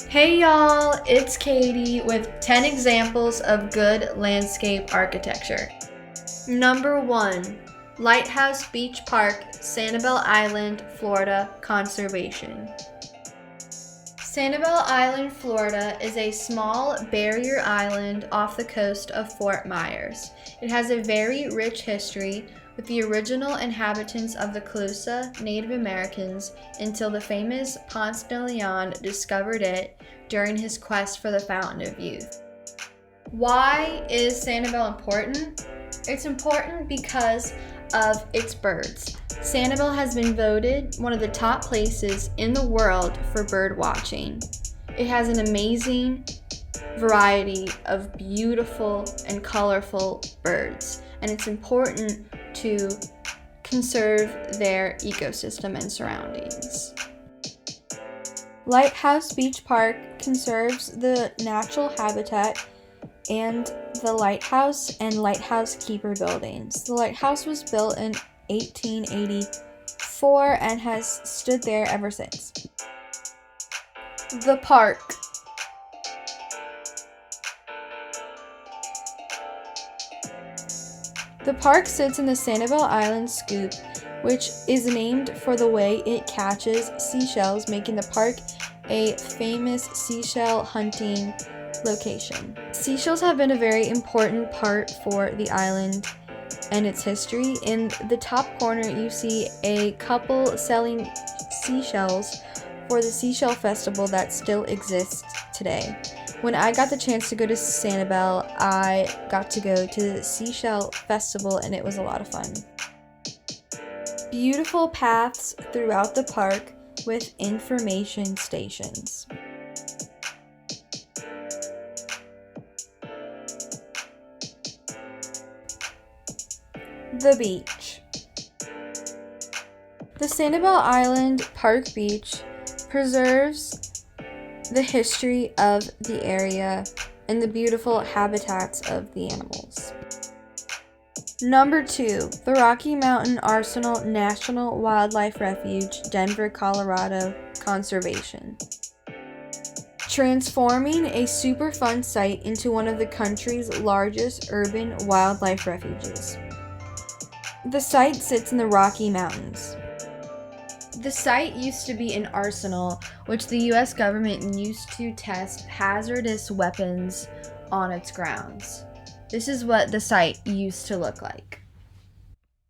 Hey y'all, it's Katie with 10 examples of good landscape architecture. Number 1, Lighthouse Beach Park, Sanibel Island, Florida, Conservation. Sanibel Island, Florida is a small barrier island off the coast of Fort Myers. It has a very rich history with the original inhabitants of the Calusa Native Americans until the famous Ponce de Leon discovered it during his quest for the Fountain of Youth. Why is Sanibel important? It's important because of its birds. Sanibel has been voted one of the top places in the world for bird watching. It has an amazing variety of beautiful and colorful birds, and it's important to conserve their ecosystem and surroundings. Lighthouse Beach Park conserves the natural habitat and the lighthouse and lighthouse keeper buildings. The lighthouse was built in 1884 and has stood there ever since. The park. The park sits in the Sanibel Island Scoop, which is named for the way it catches seashells, making the park a famous seashell hunting location. Seashells have been a very important part for the island and its history. In the top corner, you see a couple selling seashells for the Seashell Festival that still exists today. When I got the chance to go to Sanibel, I got to go to the Seashell Festival and it was a lot of fun. Beautiful paths throughout the park with information stations. The beach. The Sanibel Island Park Beach preserves the history of the area and the beautiful habitats of the animals. Number 2, the Rocky Mountain Arsenal National Wildlife Refuge, Denver, Colorado, Conservation. Transforming a Superfund site into one of the country's largest urban wildlife refuges. The site sits in the Rocky Mountains. The site used to be an arsenal, which the U.S. government used to test hazardous weapons on its grounds. This is what the site used to look like.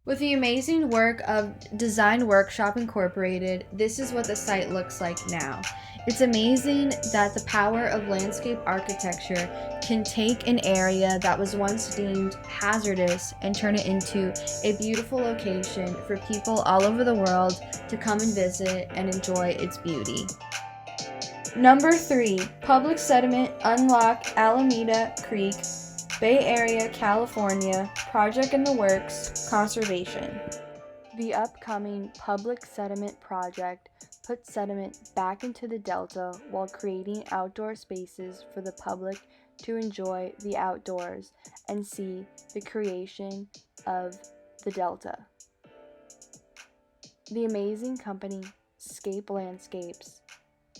With the amazing work of Design Workshop Incorporated, this is what the site looks like now. It's amazing that the power of landscape architecture can take an area that was once deemed hazardous and turn it into a beautiful location for people all over the world to come and visit and enjoy its beauty. Number 3, Public Sediment Unlock Alameda Creek, Bay Area, California, project in the works, conservation. The upcoming public sediment project puts sediment back into the delta while creating outdoor spaces for the public to enjoy the outdoors and see the creation of the delta. The amazing company, Scape Landscapes,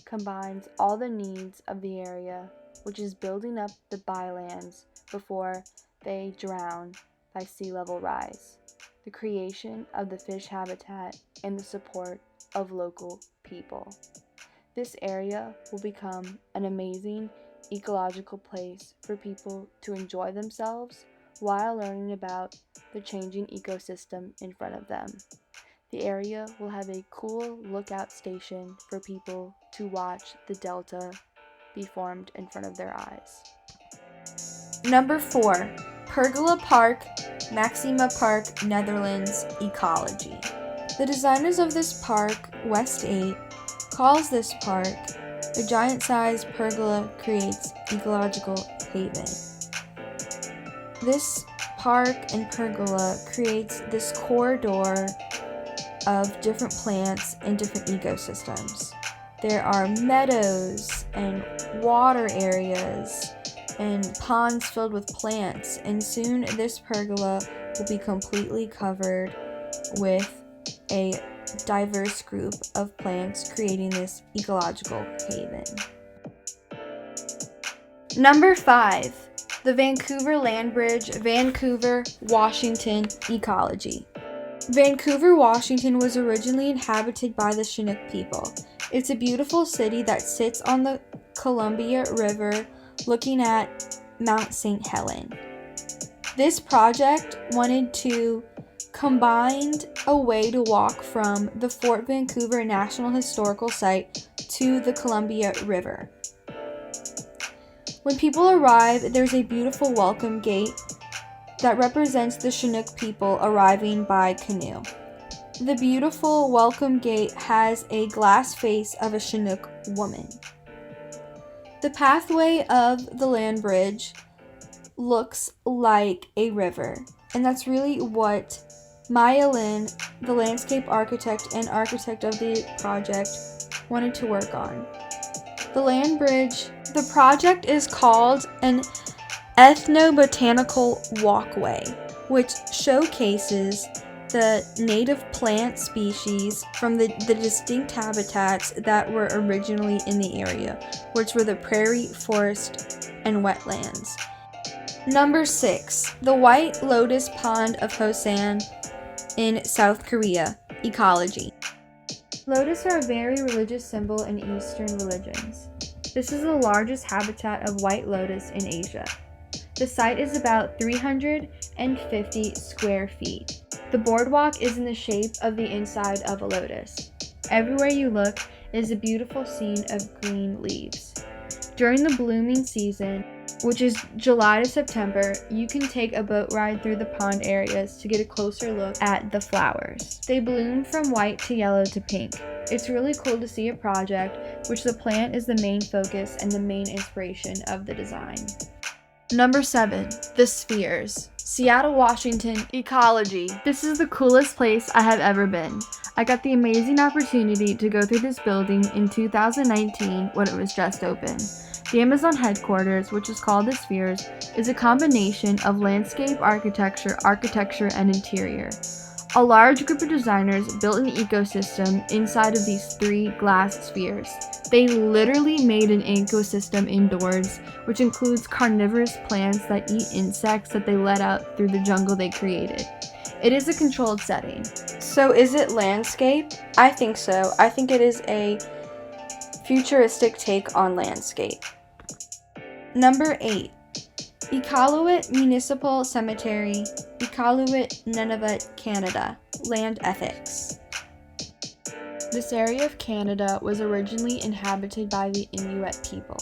combines all the needs of the area, which is building up the bylands before they drown by sea level rise, the creation of the fish habitat, and the support of local people. This area will become an amazing ecological place for people to enjoy themselves while learning about the changing ecosystem in front of them. The area will have a cool lookout station for people to watch the delta be formed in front of their eyes. Number 4, Pergola Park, Maxima Park, Netherlands, Ecology. The designers of this park, West 8, calls this park a giant-sized pergola creates ecological haven. This park and pergola creates this corridor of different plants and different ecosystems. There are meadows and water areas and ponds filled with plants, and soon this pergola will be completely covered with a diverse group of plants, creating this ecological haven. Number 5. The Vancouver Land Bridge, Vancouver, Washington, ecology. Vancouver, Washington was originally inhabited by the Chinook people. It's a beautiful city that sits on the Columbia River looking at Mount St. Helens. This project wanted to combine a way to walk from the Fort Vancouver National Historical Site to the Columbia River. When people arrive, there's a beautiful welcome gate that represents the Chinook people arriving by canoe. The beautiful welcome gate has a glass face of a Chinook woman. The pathway of the land bridge looks like a river, and that's really what Maya Lin, the landscape architect and architect of the project, wanted to work on. The land bridge, the project is called an ethnobotanical walkway, which showcases the native plant species from the distinct habitats that were originally in the area, which were the prairie, forest, and wetlands. Number 6. The White Lotus Pond of Hosan in South Korea, ecology. Lotus are a very religious symbol in Eastern religions. This is the largest habitat of white lotus in Asia. The site is about 350 square feet. The boardwalk is in the shape of the inside of a lotus. Everywhere you look is a beautiful scene of green leaves. During the blooming season, which is July to September, you can take a boat ride through the pond areas to get a closer look at the flowers. They bloom from white to yellow to pink. It's really cool to see a project which the plant is the main focus and the main inspiration of the design. Number 7. The Spheres. Seattle, Washington, ecology. This is the coolest place I have ever been. I got the amazing opportunity to go through this building in 2019 when it was just open. The Amazon headquarters, which is called the Spheres, is a combination of landscape architecture, and interior. A large group of designers built an ecosystem inside of these 3 glass spheres. They literally made an ecosystem indoors, which includes carnivorous plants that eat insects that they let out through the jungle they created. It is a controlled setting. So is it landscape? I think so. I think it is a futuristic take on landscape. Number 8. Iqaluit Municipal Cemetery, Iqaluit, Nunavut, Canada. Land ethics. This area of Canada was originally inhabited by the Inuit people.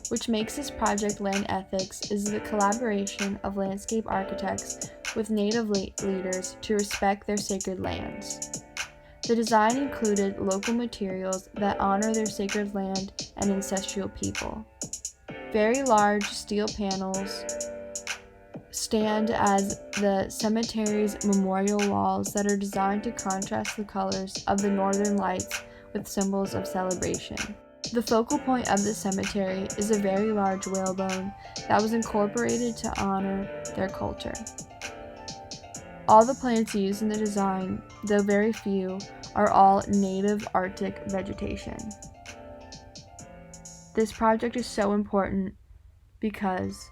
Which makes this project land ethics is the collaboration of landscape architects with native leaders to respect their sacred lands. The design included local materials that honor their sacred land and ancestral people. Very large steel panels stand as the cemetery's memorial walls that are designed to contrast the colors of the northern lights with symbols of celebration. The focal point of the cemetery is a very large whalebone that was incorporated to honor their culture. All the plants used in the design, though very few, are all native Arctic vegetation. This project is so important because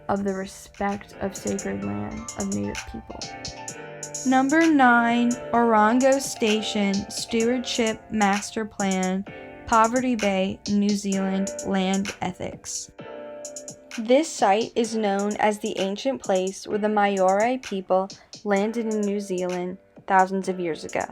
of the respect of sacred land of native people. Number 9, Orongo Station Stewardship Master Plan, Poverty Bay, New Zealand. Land ethics. This site is known as the ancient place where the Maori people landed in New Zealand thousands of years ago.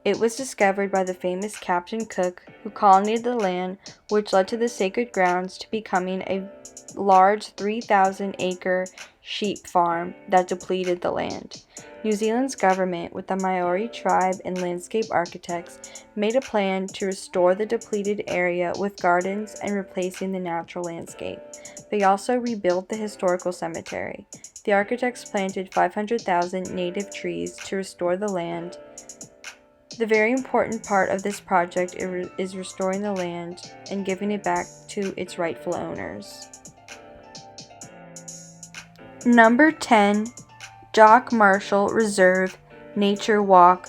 It was discovered by the famous Captain Cook, who colonized the land, which led to the sacred grounds to becoming a large 3,000-acre sheep farm that depleted the land. New Zealand's government, with the Maori tribe and landscape architects, made a plan to restore the depleted area with gardens and replacing the natural landscape. They also rebuilt the historical cemetery. The architects planted 500,000 native trees to restore the land. The very important part of this project is restoring the land and giving it back to its rightful owners. Number 10, Jock Marshall Reserve Nature Walk,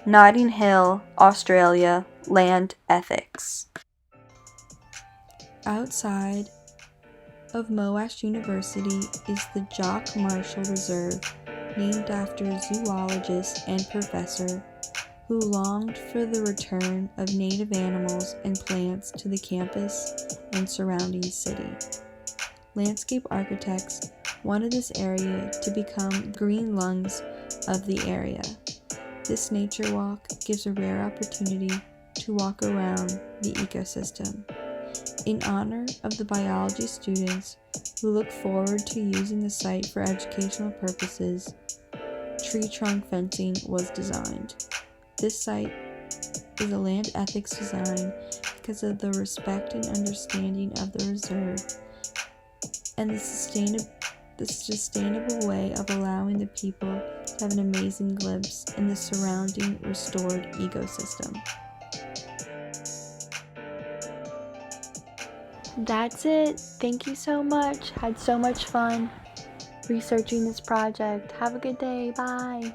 Notting Hill, Australia. Land ethics. Outside of Monash University is the Jock Marshall Reserve, named after a zoologist and professor who longed for the return of native animals and plants to the campus and surrounding city. Landscape architects wanted this area to become green lungs of the area. This nature walk gives a rare opportunity to walk around the ecosystem. In honor of the biology students who look forward to using the site for educational purposes, tree trunk fencing was designed. This site is a land ethics design because of the respect and understanding of the reserve and the sustainable way of allowing the people to have an amazing glimpse in the surrounding restored ecosystem. That's it. Thank you so much. Had so much fun researching this project. Have a good day. Bye.